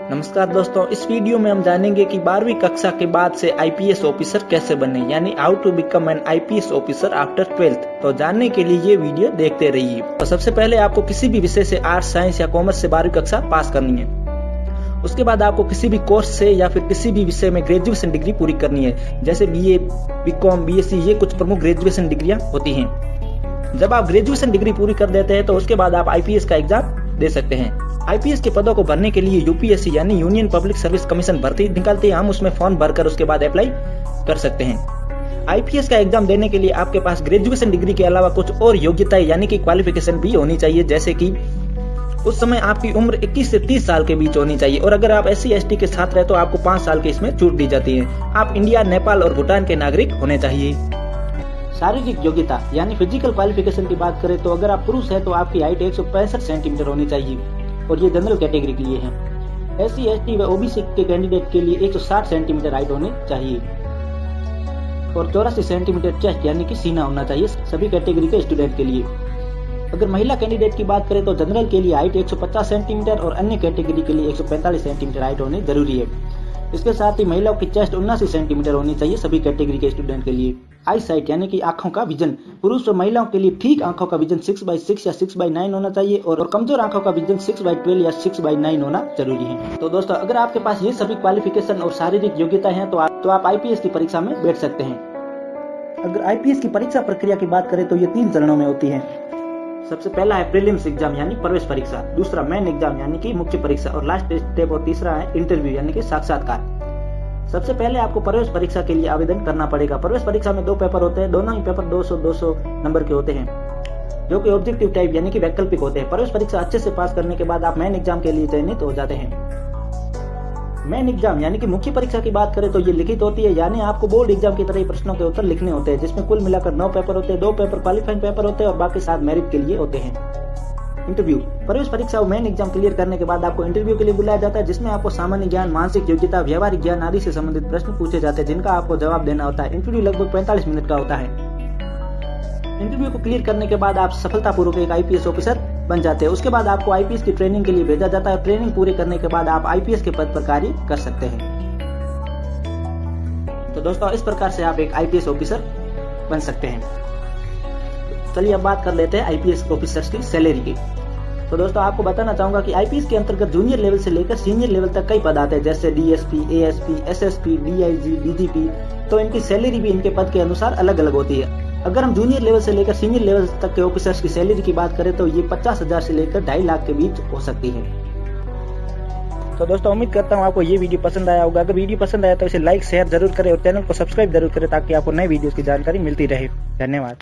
नमस्कार दोस्तों, इस वीडियो में हम जानेंगे कि 12वीं कक्षा के बाद से आईपीएस ऑफिसर कैसे बने, यानी how to become an IPS officer after 12th। तो जानने के लिए ये वीडियो देखते रहिए। तो सबसे पहले आपको किसी भी विषय से आर्ट्स, साइंस या कॉमर्स से 12वीं कक्षा पास करनी है। उसके बाद आपको किसी भी कोर्स से या फिर किसी भी विषय में ग्रेजुएशन डिग्री पूरी करनी है, जैसे बीए, बीकॉम, बीएससी, ये कुछ प्रमुख ग्रेजुएशन डिग्रियां होती हैं। जब आप ग्रेजुएशन डिग्री पूरी कर देते हैं तो उसके बाद आप आईपीएस का एग्जाम दे सकते हैं। आईपीएस के पदों को भरने के लिए यूपीएससी यानी यूनियन पब्लिक सर्विस कमीशन भर्ती निकालती है। हम उसमें फॉर्म भरकर उसके बाद अप्लाई कर सकते हैं। आईपीएस का एग्जाम देने के लिए आपके पास ग्रेजुएशन डिग्री के अलावा कुछ और योग्यताएं यानी कि क्वालिफिकेशन भी होनी चाहिए, जैसे कि उस समय आपकी उम्र 21 से 30 साल के बीच होनी चाहिए और अगर आप SC ST के छात्र हैं तो आपको 5 साल की इसमें छूट दी जाती है। आप इंडिया, नेपाल और भूटान के नागरिक होने चाहिए। शारीरिक योग्यता यानी फिजिकल क्वालिफिकेशन की बात करें तो अगर आप पुरुष है तो आपकी हाइट 165 सेंटीमीटर होनी चाहिए और ये जनरल कैटेगरी के लिए है। SC ST व OBC के कैंडिडेट के लिए 160 सेंटीमीटर हाइट होनी चाहिए और 84 सेंटीमीटर चेस्ट यानी कि सीना होना चाहिए सभी कैटेगरी के स्टूडेंट के लिए। अगर महिला कैंडिडेट की बात करें तो जनरल के लिए हाइट 150 सेंटीमीटर और अन्य कैटेगरी के लिए 145 सेंटीमीटर हाइट होनी जरूरी है। इसके साथ ही महिलाओं की चेस्ट 79 सेंटीमीटर होनी चाहिए सभी कैटेगरी के स्टूडेंट के लिए। आई साइट यानी कि आंखों का विजन, पुरुष और महिलाओं के लिए ठीक आंखों का विजन 6/6 या 6/9 होना चाहिए और कमजोर आंखों का विजन 6/12 या 6/9 होना जरूरी है। तो दोस्तों, अगर आपके पास ये सभी क्वालिफिकेशन और शारीरिक योग्यताएं हैं तो आप आईपीएस की परीक्षा में बैठ सकते हैं। अगर आईपीएस की परीक्षा प्रक्रिया की बात करें तो ये 3 चरणों में होती है। सबसे पहला है प्रीलिम्स एग्जाम यानी प्रवेश परीक्षा, दूसरा मेन एग्जाम यानी कि मुख्य परीक्षा और लास्ट स्टेप और तीसरा है इंटरव्यू यानी कि साक्षात्कार। सबसे पहले आपको प्रवेश परीक्षा के लिए आवेदन करना पड़ेगा। प्रवेश परीक्षा में 2 पेपर होते हैं, दोनों ही पेपर 200 नंबर के होते हैं जो कि ऑब्जेक्टिव टाइप यानी कि वैकल्पिक होते हैं। प्रवेश परीक्षा अच्छे से पास करने के बाद आप मेन एग्जाम के लिए चयनित हो जाते हैं। मेन एग्जाम यानी कि मुख्य परीक्षा की बात करें तो ये लिखित होती है, यानी आपको बोर्ड एग्जाम की तरह ही प्रश्नों के उत्तर लिखने होते हैं, जिसमें कुल मिलाकर 9 पेपर होते हैं। 2 पेपर क्वालिफाइंग पेपर होते हैं और बाकी 7 मेरिट के लिए होते हैं। इंटरव्यू, प्रवेश परीक्षा और मेन एग्जाम क्लियर करने के बाद आपको इंटरव्यू के लिए बुलाया जाता है, जिसमें आपको सामान्य ज्ञान, मानसिक योग्यता, व्यवहारिक ज्ञान आदि से संबंधित प्रश्न पूछे जाते हैं जिनका आपको जवाब देना होता है। इंटरव्यू लगभग 45 मिनट का होता है। इंटरव्यू को क्लियर करने के बाद आप सफलतापूर्वक एक आईपीएस ऑफिसर बन जाते हैं। उसके बाद आपको आईपीएस की ट्रेनिंग के लिए भेजा जाता है। ट्रेनिंग पूरी करने के बाद आप आईपीएस के पद पर कार्य कर सकते हैं। तो दोस्तों, इस प्रकार से आप एक आईपीएस ऑफिसर बन सकते हैं। चलिए अब बात कर लेते हैं आईपीएस ऑफिसर्स की सैलरी की। तो दोस्तों, आपको बताना चाहूंगा कि आईपीएस के अंतर्गत जूनियर लेवल से लेकर सीनियर लेवल तक कई पद आते हैं, जैसे DSP, ASP, SSP, DIG, DGP. तो इनकी सैलरी भी इनके पद के अनुसार अलग अलग होती है। अगर हम जूनियर लेवल से लेकर सीनियर लेवल तक के ऑफिसर्स की सैलरी की बात करें तो ये 50,000 से लेकर 2.5 लाख के बीच हो सकती है। तो दोस्तों, उम्मीद करता हूँ आपको ये वीडियो पसंद आया होगा। अगर वीडियो पसंद आया तो इसे लाइक, शेयर जरूर करें और चैनल को सब्सक्राइब जरूर करें ताकि आपको नए वीडियोस की जानकारी मिलती रहे। धन्यवाद।